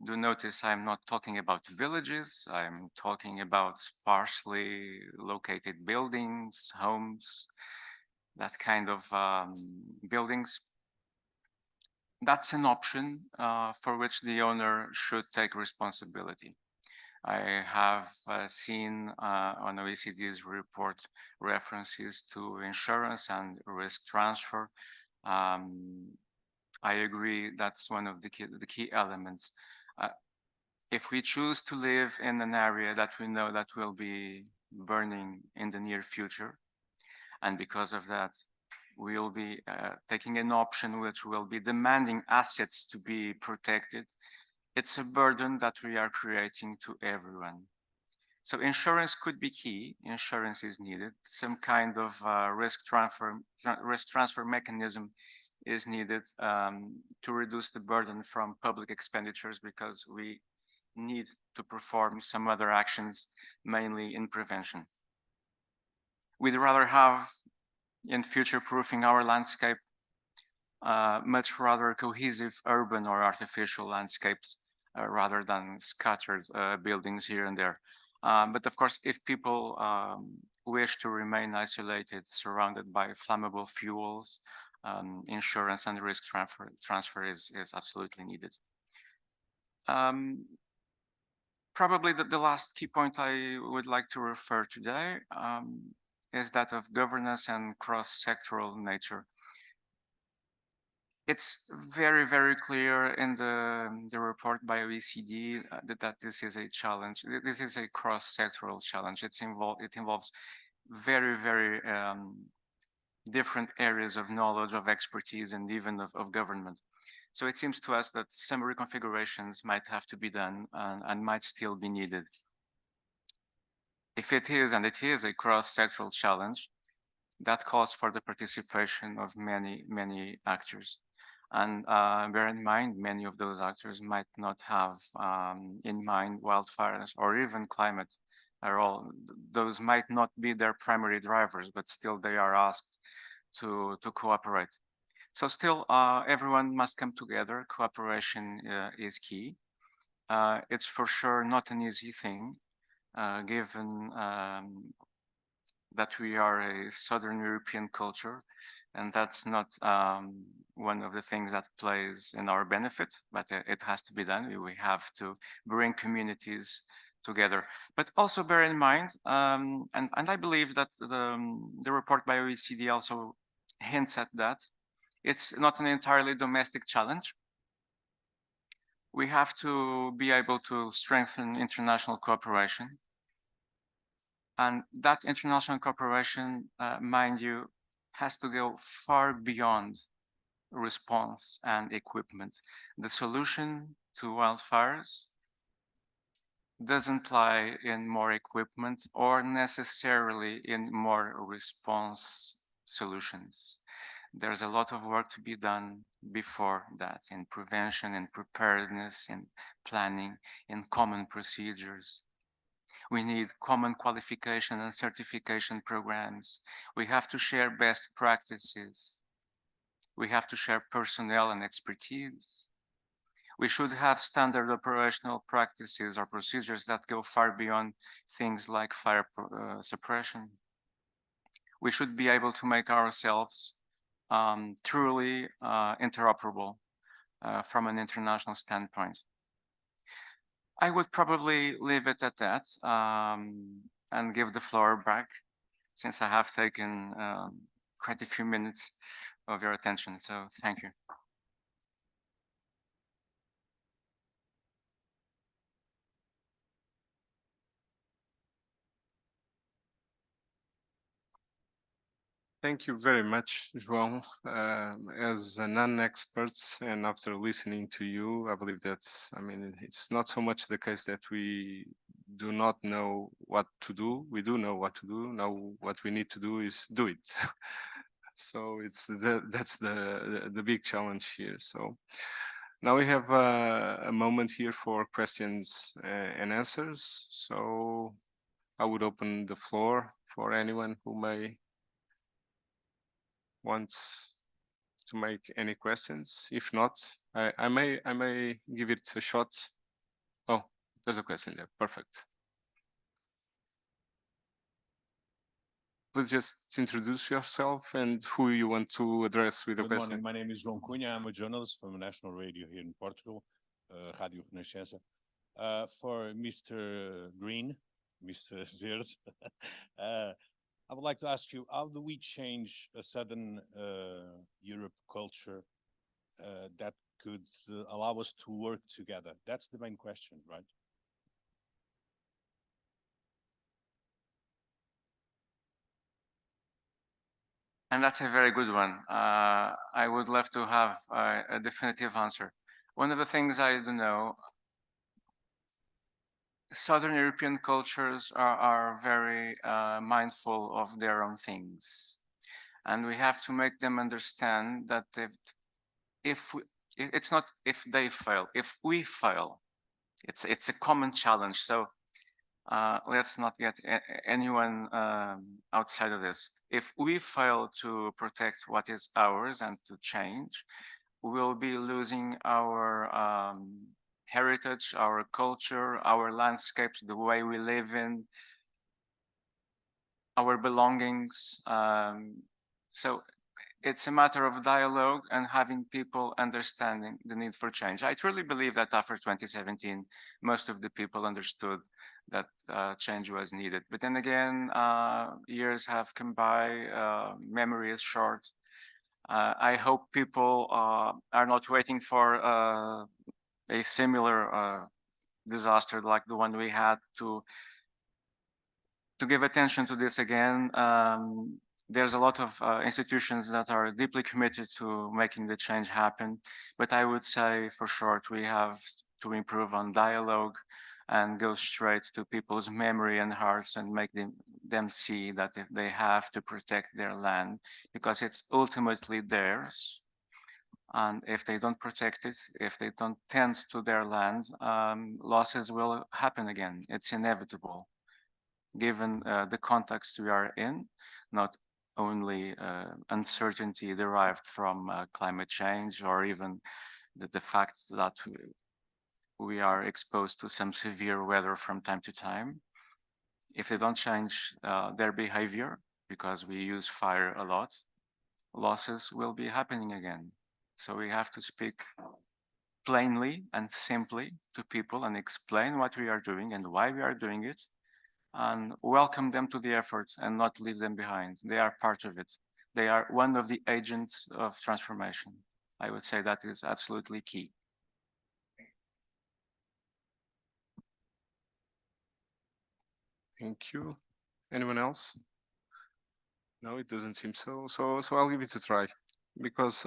Do notice I'm not talking about villages, I'm talking about sparsely located buildings, homes, that kind of buildings. That's an option for which the owner should take responsibility. I have seen on OECD's report references to insurance and risk transfer. I agree that's one of the key elements. If we choose to live in an area that we know that will be burning in the near future, and because of that, we'll be taking an option which will be demanding assets to be protected, it's a burden that we are creating to everyone. So insurance could be key. Insurance is needed. Some kind of risk transfer mechanism is needed to reduce the burden from public expenditures, because we need to perform some other actions, mainly in prevention. We'd rather have, in future-proofing our landscape, much rather cohesive urban or artificial landscapes rather than scattered buildings here and there. But of course, if people wish to remain isolated, surrounded by flammable fuels, insurance and risk transfer is absolutely needed. Probably the last key point I would like to refer today is that of governance and cross-sectoral nature. It's very, very clear in the report by OECD that this is a challenge. This is a cross-sectoral challenge. It involves very, very different areas of knowledge, of expertise, and even of government. So it seems to us that some reconfigurations might have to be done and might still be needed. If it is, and it is, a cross-sectoral challenge, that calls for the participation of many actors. And bear in mind, many of those actors might not have in mind wildfires or even climate at all. Those might not be their primary drivers, but still they are asked to cooperate. So still, everyone must come together. Cooperation is key. It's for sure not an easy thing, given that we are a Southern European culture, and that's not one of the things that plays in our benefit, but it has to be done. We have to bring communities together. But also bear in mind, and I believe that the report by OECD also hints at that, it's not an entirely domestic challenge. We have to be able to strengthen international cooperation. And that international cooperation, mind you, has to go far beyond response and equipment. The solution to wildfires doesn't lie in more equipment or necessarily in more response solutions. There's a lot of work to be done before that in prevention, in preparedness, in planning, in common procedures. We need common qualification and certification programs. We have to share best practices. We have to share personnel and expertise. We should have standard operational practices or procedures that go far beyond things like fire suppression. We should be able to make ourselves truly interoperable from an international standpoint. I would probably leave it at that and give the floor back, since I have taken quite a few minutes of your attention. So thank you. Thank you very much, João. As a non-expert and after listening to you, I believe that's, I mean, it's not so much the case that we do not know what to do. We do know what to do. Now what we need to do is do it. So that's the big challenge here. So now we have a moment here for questions and answers. So I would open the floor for anyone who may wants to make any questions. If not, I may give it a shot. Oh, there's a question there. Perfect. Please just introduce yourself and who you want to address with a question. Good morning. My name is João Cunha. I'm a journalist from a national radio here in Portugal, Radio Renascença. For Mr. Green, Mr. Verde, I would like to ask you, how do we change a Southern Europe culture that could allow us to work together? That's the main question, right? And that's a very good one. I would love to have a definitive answer. One of the things I do know, Southern European cultures are very mindful of their own things. And we have to make them understand that it's not if they fail, if we fail, it's a common challenge. So let's not get anyone outside of this. If we fail to protect what is ours and to change, we'll be losing our heritage, our culture, our landscapes, the way we live in, our belongings. So it's a matter of dialogue and having people understanding the need for change. I truly believe that after 2017, most of the people understood that change was needed. But then again, years have come by, memory is short. I hope people are not waiting for a similar disaster like the one we had to give attention to this again. There's a lot of institutions that are deeply committed to making the change happen, but I would say, for short, we have to improve on dialogue and go straight to people's memory and hearts and make them see that if they have to protect their land because it's ultimately theirs. And if they don't protect it, if they don't tend to their land, losses will happen again. It's inevitable, given the context we are in, not only uncertainty derived from climate change or even the fact that we are exposed to some severe weather from time to time. If they don't change their behavior, because we use fire a lot, losses will be happening again. So we have to speak plainly and simply to people and explain what we are doing and why we are doing it, and welcome them to the effort and not leave them behind. They are part of it. They are one of the agents of transformation. I would say that is absolutely key. Thank you. Anyone else? No, it doesn't seem so. So I'll give it a try, because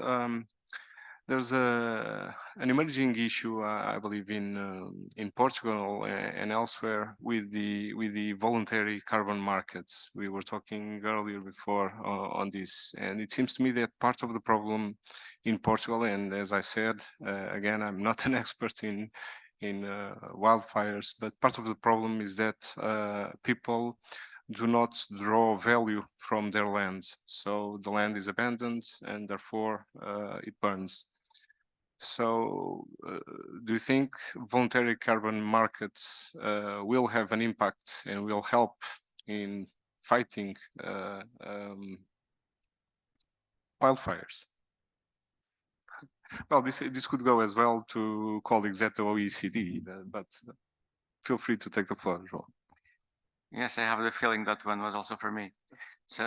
there's an emerging issue, I believe, in Portugal and elsewhere with the voluntary carbon markets. We were talking earlier before on this, and it seems to me that part of the problem in Portugal, and as I said, again, I'm not an expert in wildfires, but part of the problem is that people do not draw value from their land. So the land is abandoned and therefore it burns. So do you think voluntary carbon markets will have an impact and will help in fighting wildfires? Well, this could go as well to colleagues at the OECD, but feel free to take the floor as well. Yes, I have the feeling that one was also for me. So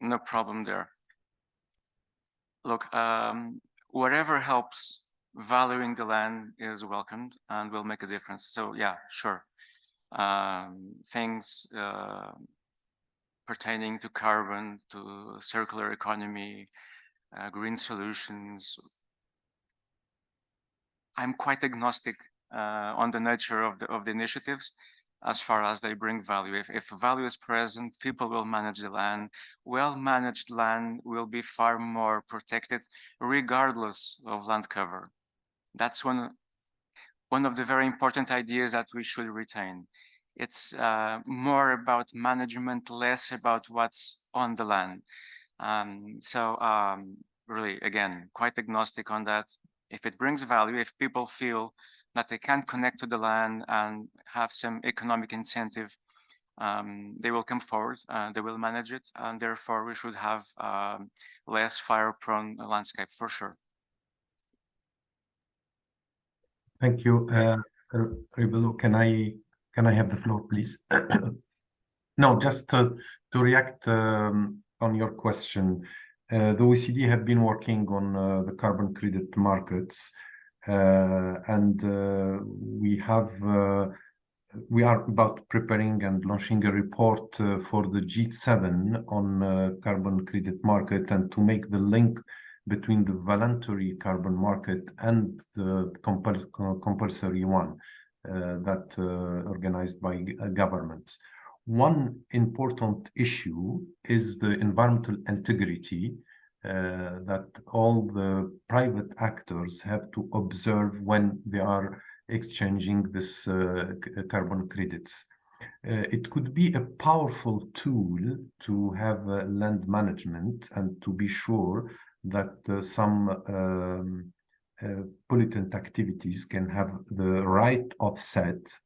no problem there. Look, whatever helps valuing the land is welcomed and will make a difference. So yeah, sure. Things pertaining to carbon, to circular economy, green solutions. I'm quite agnostic on the nature of the initiatives as far as they bring value. If value is present, people will manage the land. Well-managed land will be far more protected regardless of land cover. That's one of the very important ideas that we should retain. It's more about management, less about what's on the land. Really, again, quite agnostic on that. If it brings value, if people feel that they can connect to the land and have some economic incentive, they will come forward, they will manage it, and therefore we should have less fire-prone landscape for sure. Thank you. Rebelo, can I have the floor, please? No, just to react on your question. The OECD have been working on the carbon credit markets, and we are about preparing and launching a report for the G7 on carbon credit market, and to make the link between the voluntary carbon market and the compulsory one that organized by governments. One important issue is the environmental integrity that all the private actors have to observe when they are exchanging this carbon credits. It could be a powerful tool to have land management and to be sure that some pollutant activities can have the right offset.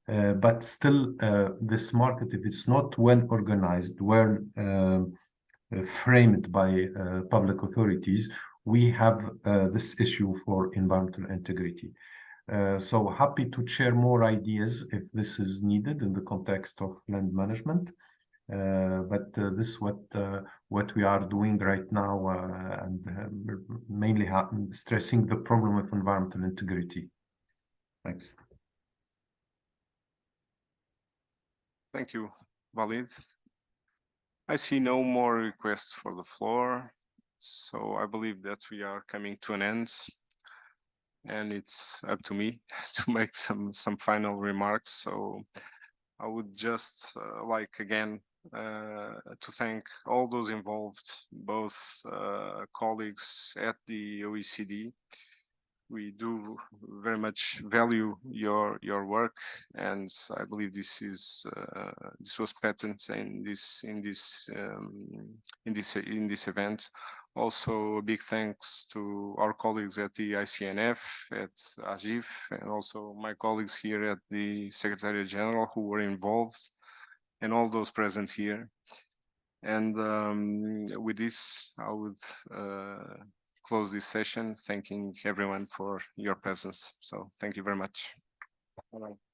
But still, this market, if it's not well organized, well framed by public authorities, we have this issue for environmental integrity. So happy to share more ideas if this is needed in the context of land management. But this is what we are doing right now, and mainly stressing the problem of environmental integrity. Thanks. Thank you, Walid. I see no more requests for the floor, so I believe that we are coming to an end, and it's up to me to make some final remarks. So I would just like again to thank all those involved, both colleagues at the OECD. We do very much value your work, and I believe this was patent in this event. Also, a big thanks to our colleagues at the ICNF, at AGIF, and also my colleagues here at the Secretariat General who were involved, and all those present here. And with this, I would close this session, thanking everyone for your presence. So thank you very much. Bye-bye.